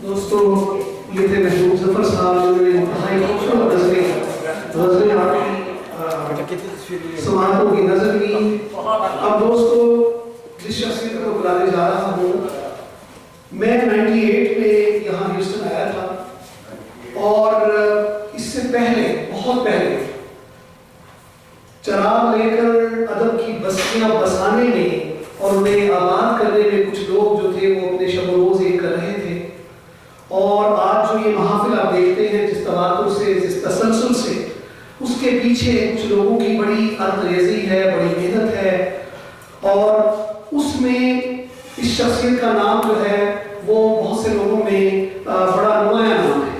دوستو یہ تھے محبوب ظفر صاحب جنہوں نے انتہائی خوبصورت غزلیں آپ کی سماعتوں کی نظر کی. اب دوستو جس شخصیت کو بلانے جا رہا ہوں، میں 98 میں یہاں ہیوسٹن آیا تھا اور اس سے پہلے بہت پہلے چراغ لے کر ادب کی بستیاں بسانے میں اور انہیں آباد کرنے میں کچھ لوگ جو تھے وہ اپنے شب و روز یہ کر رہے تھے. اور آج جو یہ محافل آپ دیکھتے ہیں جس تواتر سے، جس تسلسل سے، اس کے پیچھے کچھ لوگوں کی بڑی عرض ہے، بڑی محنت ہے. اور اس میں اس شخصیت کا نام جو ہے وہ بہت سے لوگوں میں بڑا نمایاں نام ہے.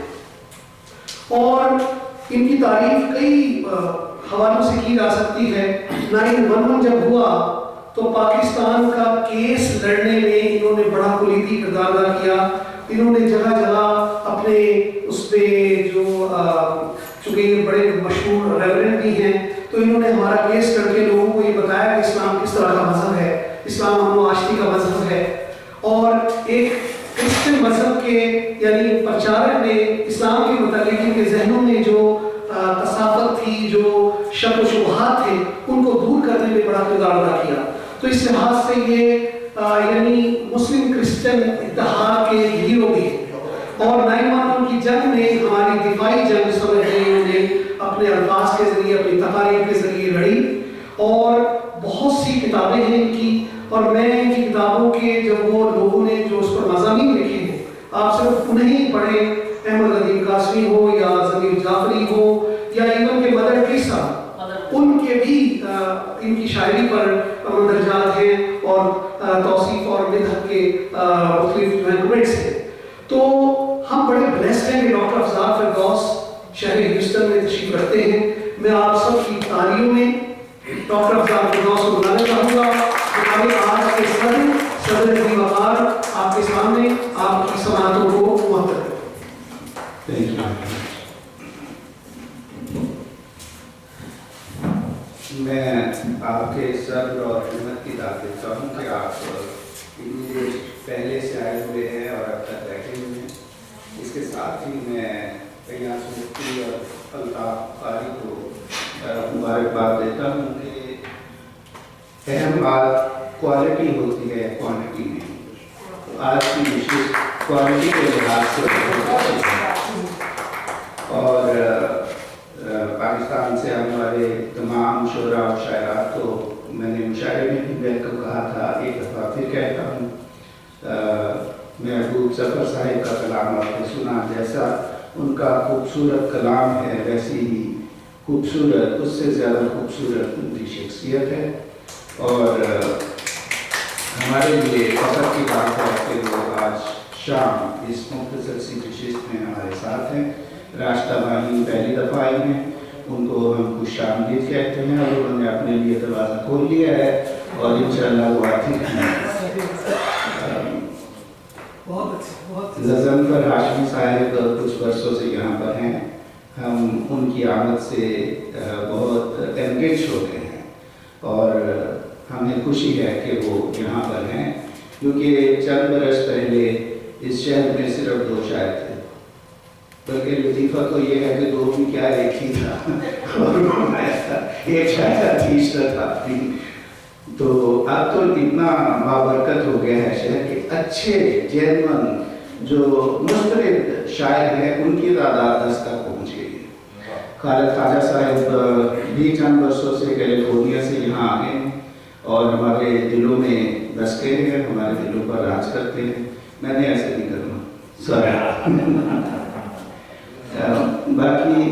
اور ان کی تعریف کئی حوالوں سے کی جا سکتی ہے. 9/11 جب ہوا تو پاکستان کا کیس لڑنے میں انہوں نے بڑا کلیدی کردار ادا کیا. انہوں نے جگہ جگہ اپنے اس پہ جو چونکہ یہ بڑے مشہور ریورنڈ بھی ہیں تو انہوں نے ہمارا کیس کر کے لوگوں کو یہ بتایا کہ اسلام کس طرح کا مذہب ہے، اسلام امن و آشتی کا مذہب ہے. اور ایک کرسچن مذہب کے یعنی پرچارک نے اسلام کے متعلق ان کے ذہنوں میں جو کثافت تھی، جو شک و شبہات تھے، ان کو دور کرنے میں بڑا کردار ادا کیا. تو اس لحاظ سے یہ یعنی مسلم کرسچن اتحاد کے ہیرو بھی ہیں. اور 9/11 کی جنگ میں ہماری دفاعی جنگ سمجھ گئی، انہوں نے اپنے الفاظ کے ذریعے، اپنی تقاریر کے ذریعے لڑی. اور بہت سی کتابیں ہیں ان کی، اور میں ان کی کتابوں کے جب وہ لوگوں نے جو اس پر مضامین لکھے ہیں، آپ صرف انہیں ہی پڑھیں، احمد ندیم قاسمی ہو یا ضمیر جعفری ہو یا ایون کے مدر ٹیریسا، ان کے بھی ان کی شاعری پر مندرجات ہیں اور توصیف اور مدحت کے مختلف جو ہیں کمنٹس ہیں. تو ہم بڑے بلیسڈ ہیں کہ ڈاکٹر افضال فردوس شہر ہیوسٹن میں تشریف رکھتے ہیں. میں آپ سب کی تالیوں میں ڈاکٹر افضال فردوس کو بلانا چاہوں گا. ہمارے آج کے صدر ذی وقار آپ کے سامنے آپ کی سماعتوں کو محترم. میں آپ کے صبر اور ہمت کی داد دیتا ہوں کہ آپ پہلے سے آئے ہوئے ہیں اور اب تک بیٹھے ہوئے ہیں. اس کے ساتھ ہی میں کئی مفتی اور الطاف قاری کو مبارکباد دیتا ہوں کہ اہم بات کوالٹی ہوتی ہے، کوانٹٹی نہیں. آج کی نشست کوالٹی کے لحاظ سے اور پاکستان سے آنے والے تمام شعراء اور شاعرات کو میں نے مشاعرے میں بھی ویلکم کہا تھا. ایک دفعہ پھر کہتا ہوں، محبوب ظفر صاحب کا کلام آپ نے سنا، جیسا ان کا خوبصورت کلام ہے ویسی ہی خوبصورت، اس سے زیادہ خوبصورت ان کی شخصیت ہے. اور ہمارے لیے فخر کی بات ہے کہ وہ آج شام اس مختصر سی نشست میں ہمارے ساتھ ہیں. راستہ بانی پہلی دفعہ آئی ہیں، ان کو ہم خوش آمدید کہتے ہیں اور انہوں نے اپنے لیے دروازہ کھول لیا ہے اور انشاءاللہ وہ آتی ہیں. غضنفر ہاشمی صاحب کچھ برسوں سے یہاں پر ہیں. ہم ان کی آمد سے بہت انگیج ہو گئے ہیں اور ہمیں خوشی ہے کہ وہ یہاں پر ہیں، کیونکہ چند برس پہلے اس شہر میں صرف 2 شاعر تھے. بلکہ لطیفہ تو یہ ہے کہ 2 بھی کیا، ایک ہی تھا اور ایک شاعر تیسرا تھا. تو اب تو اتنا بابرکت ہو گیا ہے شہر کے اچھے جرمن جو مسترد شاعر ہیں، ان کی تعداد 10 تک پہنچ گئی ہے. خالد خواجہ صاحب بھی چند برسوں سے کیلیفورنیا سے یہاں آئے ہیں اور ہمارے دلوں میں بس کے ہیں، ہمارے دلوں پر راج کرتے ہیں. میں نے ایسے نہیں کرنا سوری. باقی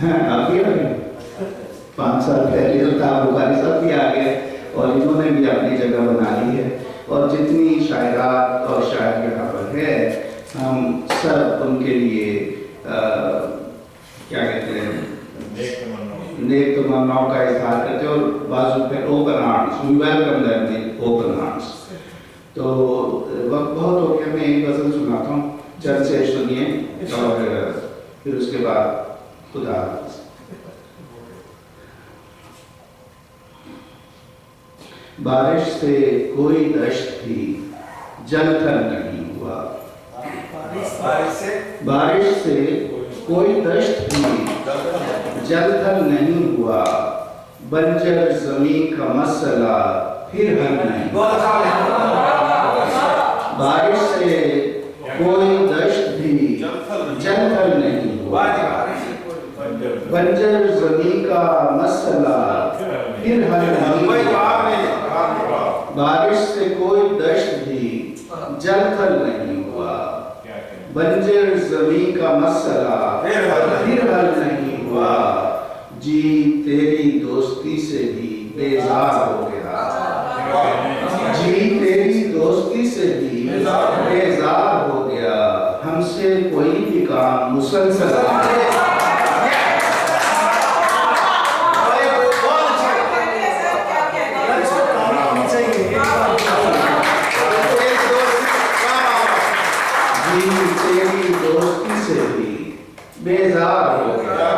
آپ بھی آ گئے 5 سال پہلے الطاف بخاری صاحب بھی آ گئے اور انہوں نے بھی اپنی جگہ بنا لی ہے. اور جتنی شاعرات اور شاعر یہاں پر ہے، ہم سب ان کے لیے کیا کہتے ہیں، نیک تمناؤں کا اظہار کرتے ہیں اور بعض پہ open arms, we welcome them with open arms. تو وقت بہت ہو گیا، میں ایک غزل سناتا ہوں، چند سے سنیے اور پھر اس کے بعد خدا حافظ. بارش سے کوئی دشت بھی جل کر نہیں ہوا، बारिश से कोई दश्त भी जलथल नहीं हुआ, बंजर जमीन का मसला फिर हल नहीं। बारिश से कोई दश्त भी जलथल नहीं हुआ, बंजर जमीन का मसला फिर हल नहीं हुआ। बारिश से कोई दश्त भी जलथल नहीं हुआ, बंजर जमीन का मसला फिर हल नहीं हुआ। जी तेरी दोस्ती से भी बेजार हो गया, जी तेरी दोस्ती से भी बेजार हो गया, हमसे कोई भी काम मुसलसल तेरी दोस्ती से भी बेजार हो गया,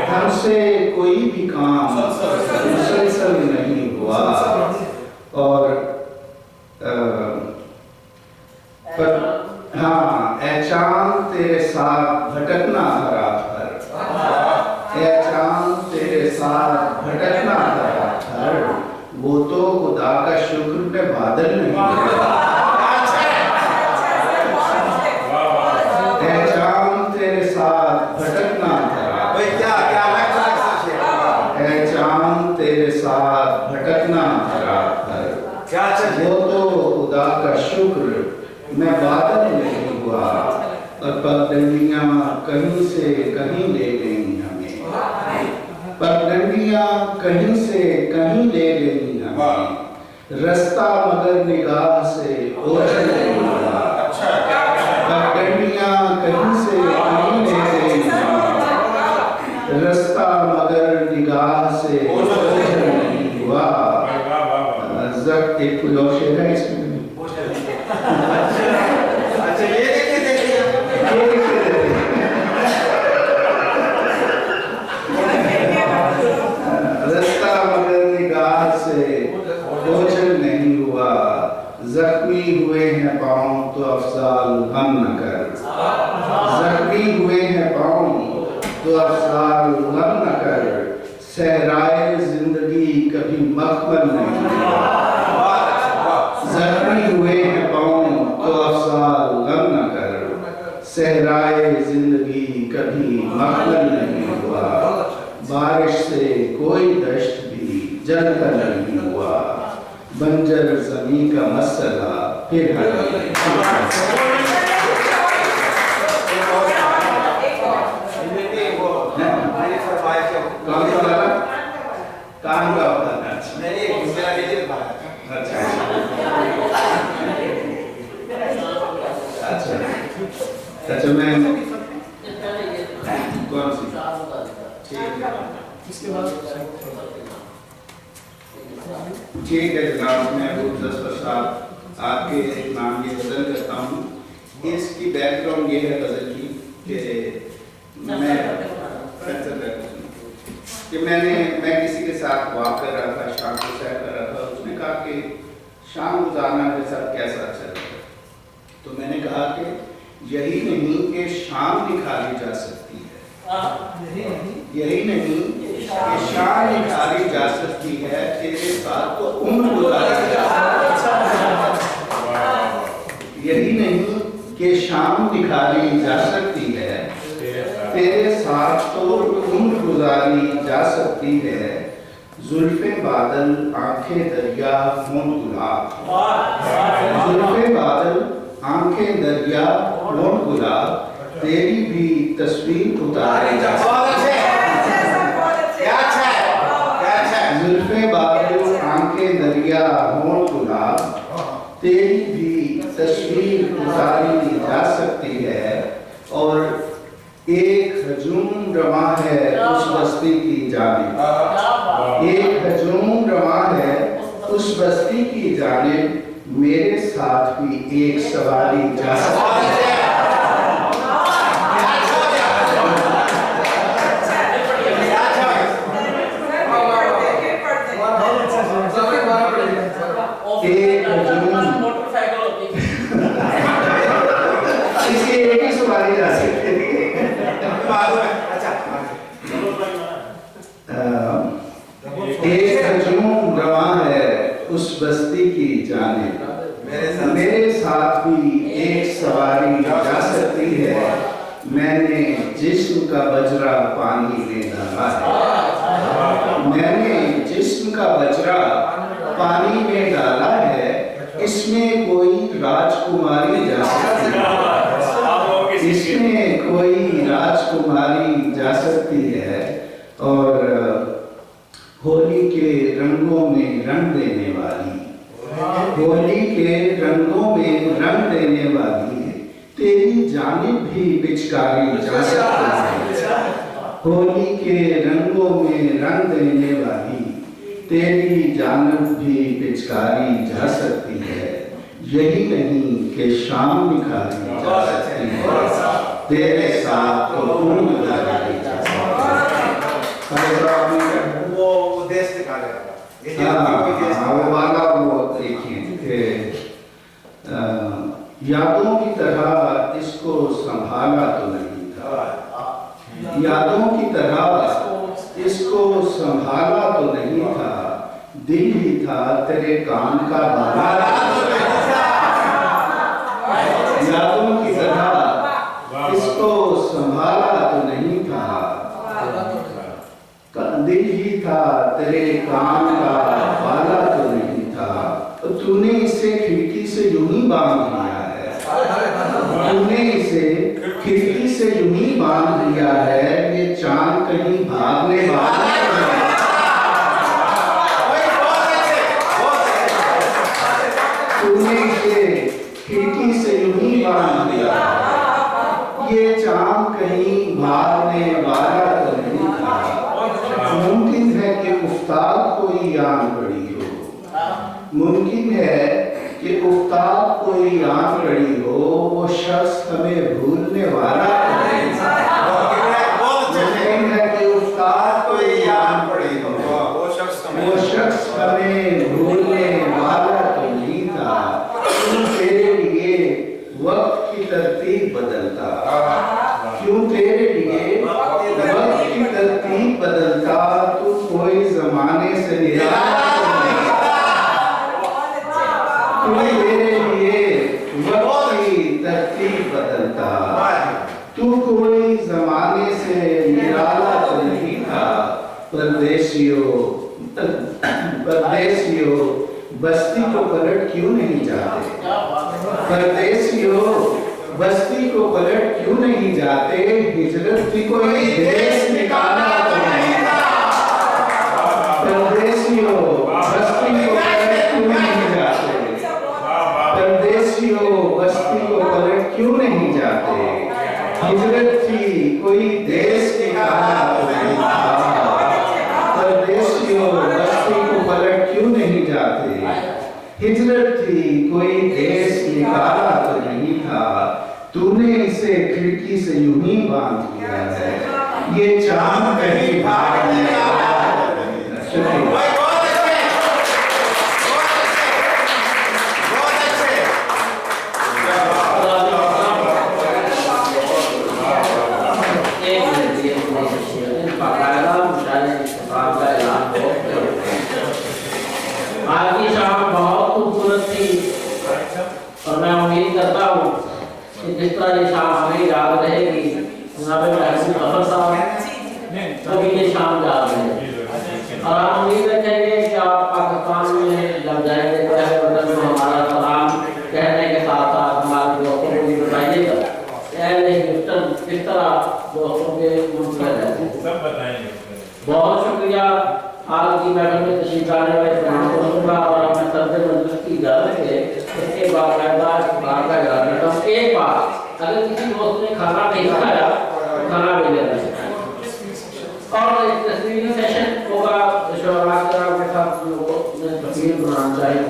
हमसे कोई भी काम मुसलसल नहीं हुआ। और पर हाँ, ऐ चांद तेरे साथ भटकना था रात भर, ऐ चांद तेरे साथ भटकना था रात भर, वो तो खुदा का शुक्र पे बादल नहीं गिरा। वो तो खुदा का शुक्र मैं बादल नहीं हुआ, और पगडंडियां कहीं से कहीं ले गई हमें, पगडंडियां कहीं से कहीं ले गई हमें, रास्ता मगर निगाह से ओझल नहीं हुआ, पगडंडियां कहीं से कहीं ले गई हमें, रास्ता मगर निगाह से ओझल नहीं हुआ। एक कोई और शेर है इसमें? अच्छा ये देखिए रास्ता मगर निगाह से ओझल नहीं हुआ, जख्मी हुए हैं पाँव तो अफजाल गम न कर, जख्मी हुए हैं पाँव तो अफजाल गम न कर, सहराए जिंदगी कभी मखमल नहीं हुआ, जख्मी हुए हैं पाँव तो अफसाल गम न कर, सहराए जिंदगी कभी मखमल नहीं हुआ। बारिश से कोई दश्त भी जलथल नहीं हुआ, बंजर जमीन का मसला फिर हल नहीं हुआ। कौन सा वाला? कान का होता है। अच्छा अच्छा मैं कौन सी ठीक है जनाब, मैं आपके नाम ये गज़ल करता हूँ। इसकी बैकग्राउंड ये है गज़ल की कि मैं किसी के साथ वॉक कर रहा था, शाम को सैर कर रहा था, उसने कहा कि शाम गुजारना मेरे साथ कैसा अच्छा लगता है। तो मैंने कहा कि यही नहीं कि शाम निखारी जा सकती है, यही नहीं कि शाम निखारी जा सकती है, तेरे साथ तो उम्र गुजारी जा सकती है। यही नहीं कि शाम निखारी जा सकती है, तेरे साथ तो उम्र गुजारी जा सकती है, जुल्फे बादल आंखें दरिया हों गुलाब, जुल्फे बादल आंखें दरिया हों गुलाब, तेरी भी तस्वीर उतारी जा सकती है। जुल्फे बादल आंखें दरिया हों गुलाब, तेरी भी तस्वीर उतारी जा सकती है। और एक हजूम रवा है उस बस्ती की जानिब, एक हजूम रवा है उस बस्ती की जानिब, मेरे साथ भी एक सवारी जा सकती है। एक हजूम इसकी एक ही सवारी जा सकती है। अच्छा एक हजूम रवा है उस बस्ती की जाने, मेरे साथ भी एक सवारी जा सकती है, मैंने जिस्म का बजरा पानी में डाला है, मैंने जिस्म का बजरा पानी में डाला है, इसमें कोई राजकुमारी जा सकती है, इसमें कोई राजकुमारी जा सकती है, और होली के रंगों में रंग देने वाली, होली के रंगों में रंग देने वाली है, तेरी जानिब भी पिचकारी जा सकती है, होली के रंगों में रंग देने वाली, तेरी जानिब भी पिचकारी जा सकती है, यही नहीं कि शाम निखारी जा सकती है, तेरे साथ तो खून लगाई जा सकती है। वो देश निकालेगा वो वाला वो देखिए कि यादों की तरह इसको संभाला तो नहीं था, यादों की तरह इसको संभाला तो नहीं था, दिल ही था तेरे कान का बाला, यादों की तरह इसको संभाला तो नहीं था, दिल ही था तेरे कान का बाला तो नहीं था, तो तूने इसे खिड़की से यूं ही बांध लिया है, तूने इसे खिड़की से यूं ही बांध लिया है, ये चांद कहीं भागने वाला है, तूने इसे खिड़की से यूं ही बांध लिया है, ये चांद कहीं भागने वाला तो नहीं था, मुमकिन है कि उस्ताद कोई आन पड़ी हो, मुमकिन है कि उस्ताद कोई आन पड़ी हो, वो शख्स हमें भूलने वाला नहीं था, मुमकिन है कि उस्ताद कोई आन पड़ी हो, वो शख्स हमें भूलने वाला तो नहीं था, क्यों तेरे लिए वक्त की तरतीब बदलता, क्यों तेरे लिए वक्त की तरतीब बदलता, तू कोई जमाने से निराला तू तेरे लिए वक्त की तरतीब बदलता, तू कोई जमाने से निराला तो नहीं था, परदेसियों परदेसियों बस्ती को पलट क्यों नहीं जाते, परदेसियों बस्ती को पलट क्यों नहीं जाते, हिजरत की कोई देश निकाला तो नहीं था, परदेसियों बस्ती को पलट क्यों नहीं जाते, परदेसियों बस्ती को पलट क्यों नहीं जाते, हिजरत की कोई देश निकाला तो नहीं था, परदेसियों बस्ती को पलट क्यों नहीं जाते, हिजरत थी कोई देश निकाला तो नहीं था, तूने इसे खिड़की से यूं ही बांध लिया है, ये चांद कहीं भागने वाला नहीं। शुक्रिया। आज की शाम बहुत खूबसूरत थी और मैं उम्मीद करता हूँ कि जिस तरह ये शाम हमें याद रहेगी, जनाब महबूब अफर साहब को भी ये शाम याद रहेगी, और हम उम्मीद रखेंगे कि आप पाकिस्तान में जब जाएंगे तो अहले वतन को हमारा सलाम कहने के साथ साथ हमारे दोस्तों को भी बताइएगा कि अहले हिंदुस्तान किस तरह दोस्तों के मुंतज़िर हैं। बहुत शुक्रिया। आज की महफिल में तशरीफ लाने वाले तमाम दोस्तों का, और मैं सदर मजलिस की इजाज़त है इसके बाद का इरादा करता हूँ। एक बात, अगर किसी दोस्त ने खाना नहीं खाया तो खाना भी लेना है, और एक तस्वीरी सेशन होगा शोरा के साथ लोगों ने तस्वीर बनाना चाहिए।